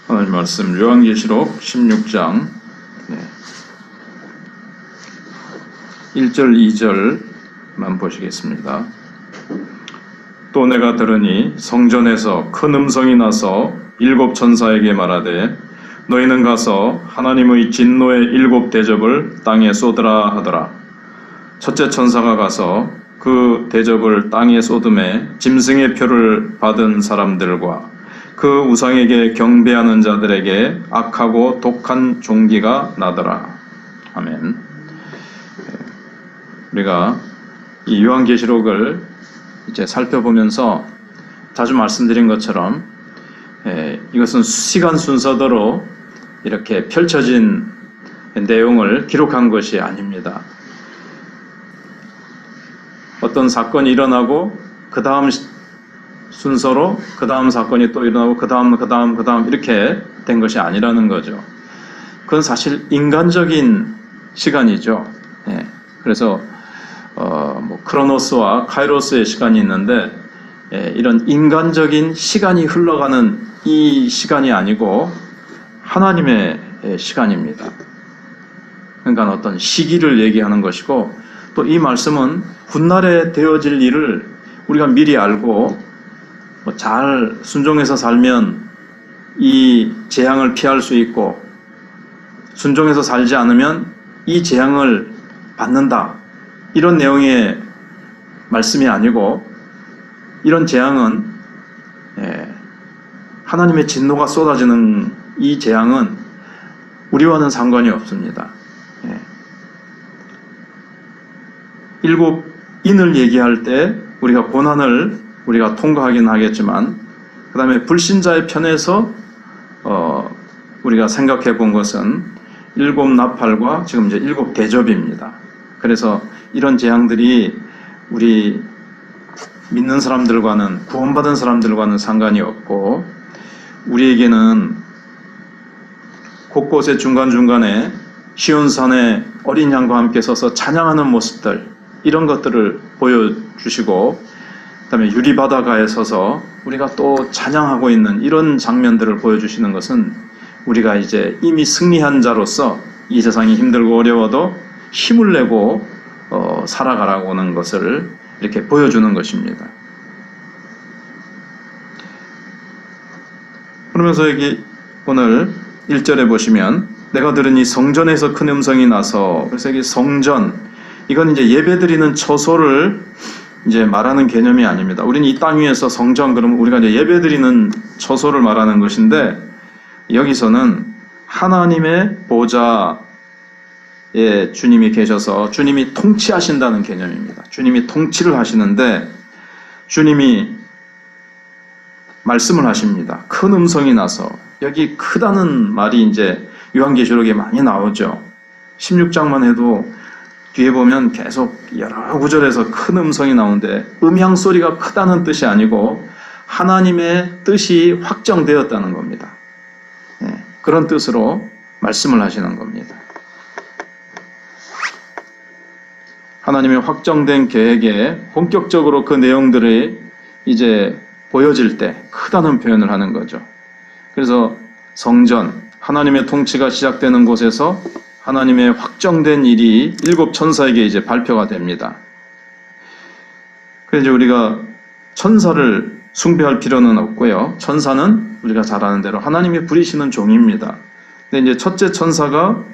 오늘 말씀 요한계시록 16장 1절 2절만 보시겠습니다. 또 내가 들으니 성전에서 큰 음성이 나서 일곱 천사에게 말하되 너희는 가서 하나님의 진노의 일곱 대접을 땅에 쏟으라 하더라. 첫째 천사가 가서 그 대접을 땅에 쏟음에 짐승의 표를 받은 사람들과 그 우상에게 경배하는 자들에게 악하고 독한 종기가 나더라. 아멘. 우리가 이 요한계시록을 이제 살펴보면서 자주 말씀드린 것처럼 이것은 시간 순서대로 이렇게 펼쳐진 내용을 기록한 것이 아닙니다. 어떤 사건이 일어나고 그 다음 순서로 그 다음 사건이 또 일어나고 그 다음 이렇게 된 것이 아니라는 거죠. 그건 사실 인간적인 시간이죠. 그래서 크로노스와 카이로스의 시간이 있는데 이런 인간적인 시간이 흘러가는 이 시간이 아니고 하나님의 시간입니다. 그러니까 어떤 시기를 얘기하는 것이고 또 이 말씀은 훗날에 되어질 일을 우리가 미리 알고 잘 순종해서 살면 이 재앙을 피할 수 있고 순종해서 살지 않으면 이 재앙을 받는다. 이런 내용의 말씀이 아니고 이런 재앙은 하나님의 진노가 쏟아지는 이 재앙은 우리와는 상관이 없습니다. 일곱 인을 얘기할 때 우리가 고난을 우리가 통과하긴 하겠지만 그 다음에 불신자의 편에서 우리가 생각해 본 것은 일곱 나팔과 지금 이제 일곱 대접입니다. 그래서 이런 재앙들이 우리 믿는 사람들과는 구원받은 사람들과는 상관이 없고 우리에게는 곳곳에 중간중간에 시온산에 어린 양과 함께 서서 찬양하는 모습들 이런 것들을 보여주시고 그 다음에 유리바다가에 서서 우리가 또 찬양하고 있는 이런 장면들을 보여주시는 것은 우리가 이제 이미 승리한 자로서 이 세상이 힘들고 어려워도 힘을 내고 살아가라고 하는 것을 이렇게 보여주는 것입니다. 그러면서 여기 오늘 1절에 보시면 내가 들으니 성전에서 큰 음성이 나서 그래서 여기 성전 이건 이제 예배드리는 처소를 이제 말하는 개념이 아닙니다. 우리는 이 땅 위에서 성전 그러면 우리가 이제 예배드리는 처소를 말하는 것인데 여기서는 하나님의 보좌에 주님이 계셔서 주님이 통치하신다는 개념입니다. 주님이 통치를 하시는데 주님이 말씀을 하십니다. 큰 음성이 나서 여기 크다는 말이 이제 요한계시록에 많이 나오죠. 16장만 해도 뒤에 보면 계속 여러 구절에서 큰 음성이 나오는데 음향 소리가 크다는 뜻이 아니고 하나님의 뜻이 확정되었다는 겁니다. 그런 뜻으로 말씀을 하시는 겁니다. 하나님의 확정된 계획에 본격적으로 그 내용들이 이제 보여질 때 크다는 표현을 하는 거죠. 그래서 성전, 하나님의 통치가 시작되는 곳에서 하나님의 확정된 일이 일곱 천사에게 이제 발표가 됩니다. 그래서 이제 우리가 천사를 숭배할 필요는 없고요. 천사는 우리가 잘 아는 대로 하나님이 부리시는 종입니다. 근데 이제 첫째 천사가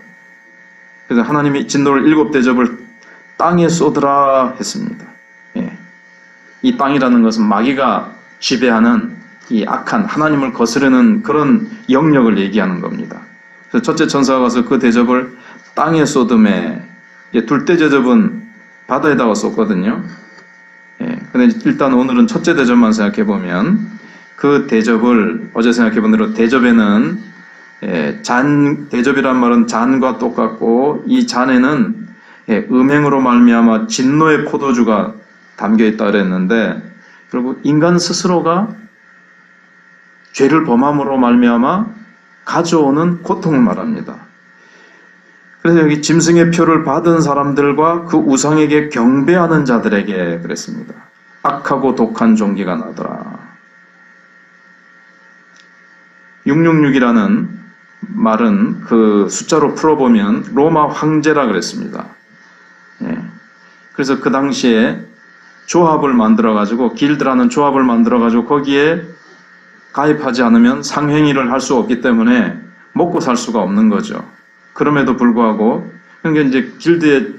그래서 하나님이 진노를 일곱 대접을 땅에 쏟으라 했습니다. 이 땅이라는 것은 마귀가 지배하는 이 악한 하나님을 거스르는 그런 영역을 얘기하는 겁니다. 그래서 첫째 천사가 가서 그 대접을 땅에 쏟음에 둘째 대접은 바다에다가 쏟거든요. 근데 일단 오늘은 첫째 대접만 생각해 보면 그 대접을 어제 생각해 본 대로 대접에는 대접이란 말은 잔과 똑같고 이 잔에는 음행으로 말미암아 진노의 포도주가 담겨 있다 그랬는데 결국 인간 스스로가 죄를 범함으로 말미암아 가져오는 고통을 말합니다. 그래서 여기 짐승의 표를 받은 사람들과 그 우상에게 경배하는 자들에게 그랬습니다. 악하고 독한 종기가 나더라. 666이라는 말은 그 숫자로 풀어보면 로마 황제라 그랬습니다. 예. 그래서 그 당시에 조합을 만들어가지고, 길드라는 조합을 만들어가지고 거기에 가입하지 않으면 상행위를 할 수 없기 때문에 먹고 살 수가 없는 거죠. 그럼에도 불구하고, 그러니까 이제 길드의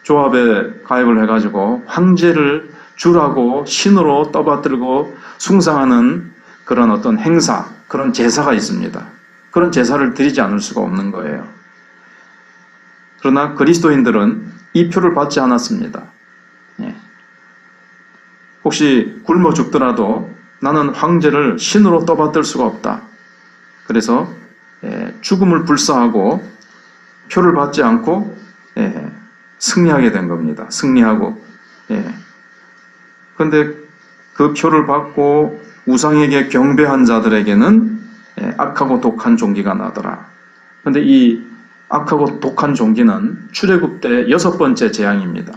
조합에 가입을 해가지고 황제를 주라고 신으로 떠받들고 숭상하는 그런 어떤 행사, 그런 제사가 있습니다. 그런 제사를 드리지 않을 수가 없는 거예요. 그러나 그리스도인들은 이 표를 받지 않았습니다. 예. 혹시 굶어 죽더라도 나는 황제를 신으로 떠받들 수가 없다. 그래서 죽음을 불사하고 표를 받지 않고 승리하게 된 겁니다. 승리하고. 그런데 그 표를 받고 우상에게 경배한 자들에게는 악하고 독한 종기가 나더라. 그런데 이 악하고 독한 종기는 출애굽 때 6번째 재앙입니다.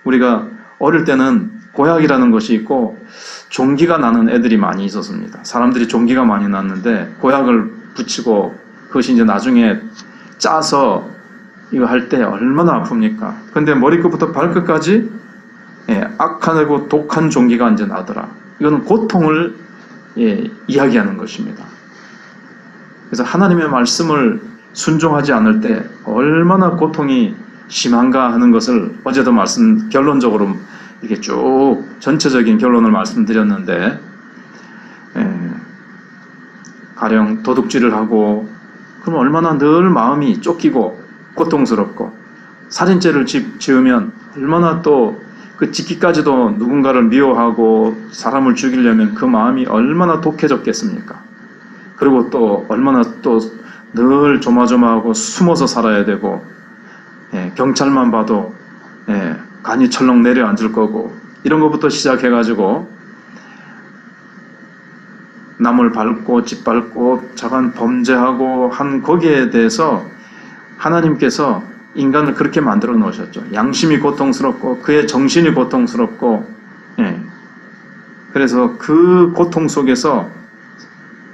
우리가 어릴 때는 고약이라는 것이 있고 종기가 나는 애들이 많이 있었습니다. 사람들이 종기가 많이 났는데 고약을 붙이고 그것이 이제 나중에 짜서 이거 할 때 얼마나 아픕니까? 근데 머리끝부터 발끝까지 악하고 독한 종기가 이제 나더라. 이거는 고통을 이야기하는 것입니다. 그래서 하나님의 말씀을 순종하지 않을 때 얼마나 고통이 심한가 하는 것을 어제도 결론적으로 이렇게 쭉 전체적인 결론을 말씀드렸는데, 가령 도둑질을 하고 그럼 얼마나 늘 마음이 쫓기고 고통스럽고, 살인죄를 지으면 얼마나 또 그 짓기까지도 누군가를 미워하고 사람을 죽이려면 그 마음이 얼마나 독해졌겠습니까? 그리고 또 얼마나 또 늘 조마조마하고 숨어서 살아야 되고, 경찰만 봐도 간이 철렁 내려앉을 거고, 이런 것부터 시작해가지고 남을 밟고 짓밟고 자간 범죄하고 한 거기에 대해서 하나님께서 인간을 그렇게 만들어 놓으셨죠. 양심이 고통스럽고 그의 정신이 고통스럽고, 그래서 그 고통 속에서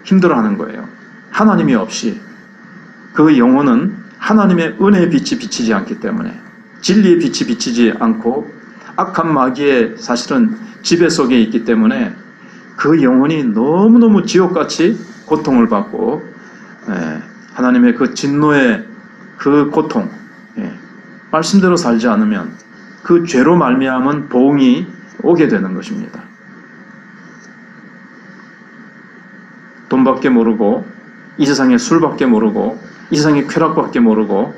힘들어하는 거예요. 하나님이 없이 그 영혼은 하나님의 은혜의 빛이 비치지 않기 때문에, 진리의 빛이 비치지 않고 악한 마귀의 사실은 지배 속에 있기 때문에 그 영혼이 너무너무 지옥같이 고통을 받고, 하나님의 그 진노의 그 고통, 말씀대로 살지 않으면 그 죄로 말미암은 보응이 오게 되는 것입니다. 돈밖에 모르고, 이 세상의 술밖에 모르고, 이 세상의 쾌락밖에 모르고,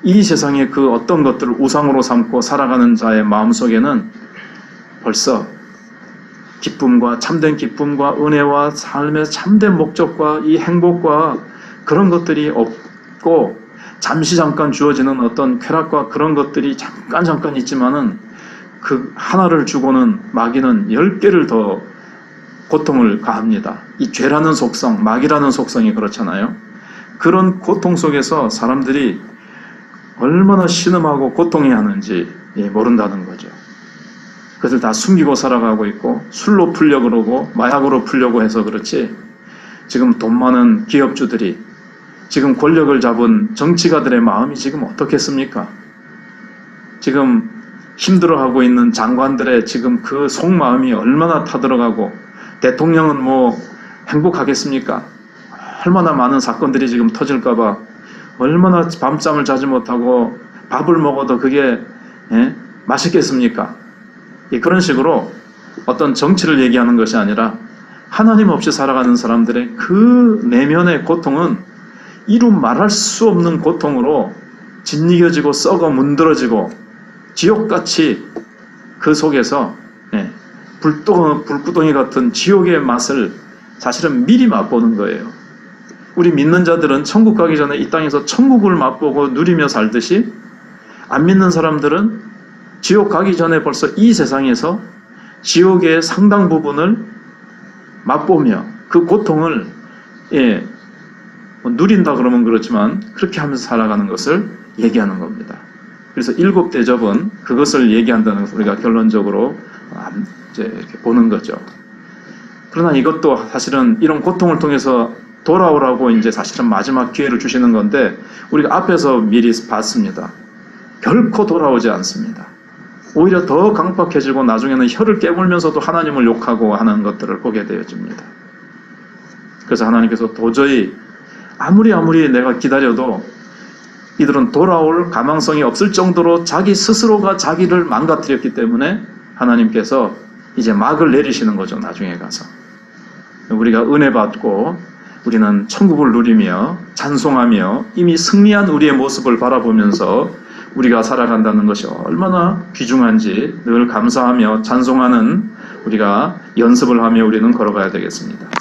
이 세상의 그 어떤 것들을 우상으로 삼고 살아가는 자의 마음속에는 벌써 기쁨과 참된 기쁨과 은혜와 삶의 참된 목적과 이 행복과 그런 것들이 없고, 잠깐 주어지는 어떤 쾌락과 그런 것들이 잠깐 있지만은 그 하나를 주고는 마귀는 10개를 더 고통을 가합니다. 이 죄라는 속성, 마귀라는 속성이 그렇잖아요. 그런 고통 속에서 사람들이 얼마나 신음하고 고통해야 하는지 모른다는 거죠. 그것을 다 숨기고 살아가고 있고, 술로 풀려고 그러고 마약으로 풀려고 해서 그렇지, 지금 돈 많은 기업주들이, 지금 권력을 잡은 정치가들의 마음이 지금 어떻겠습니까? 지금 힘들어하고 있는 장관들의 지금 그 속마음이 얼마나 타들어가고, 대통령은 뭐 행복하겠습니까? 얼마나 많은 사건들이 지금 터질까봐 얼마나 밤잠을 자지 못하고 밥을 먹어도 그게 맛있겠습니까? 그런 식으로 어떤 정치를 얘기하는 것이 아니라 하나님 없이 살아가는 사람들의 그 내면의 고통은 이루 말할 수 없는 고통으로 짓이겨지고 썩어 문드러지고 지옥같이 그 속에서 불구덩이 같은 지옥의 맛을 사실은 미리 맛보는 거예요. 우리 믿는 자들은 천국 가기 전에 이 땅에서 천국을 맛보고 누리며 살듯이, 안 믿는 사람들은 지옥 가기 전에 벌써 이 세상에서 지옥의 상당 부분을 맛보며 그 고통을 누린다 그러면 그렇지만 그렇게 하면서 살아가는 것을 얘기하는 겁니다. 그래서 7 대접은 그것을 얘기한다는 것을 우리가 결론적으로 이제 이렇게 보는 거죠. 그러나 이것도 사실은 이런 고통을 통해서 돌아오라고 이제 사실은 마지막 기회를 주시는 건데 우리가 앞에서 미리 봤습니다. 결코 돌아오지 않습니다. 오히려 더 강팍해지고 나중에는 혀를 깨물면서도 하나님을 욕하고 하는 것들을 보게 되어집니다. 그래서 하나님께서 도저히 아무리 내가 기다려도 이들은 돌아올 가망성이 없을 정도로 자기 스스로가 자기를 망가뜨렸기 때문에 하나님께서 이제 막을 내리시는 거죠. 나중에 가서 우리가 은혜 받고 우리는 천국을 누리며 찬송하며 이미 승리한 우리의 모습을 바라보면서 우리가 살아간다는 것이 얼마나 귀중한지 늘 감사하며 찬송하는 우리가 연습을 하며 우리는 걸어가야 되겠습니다.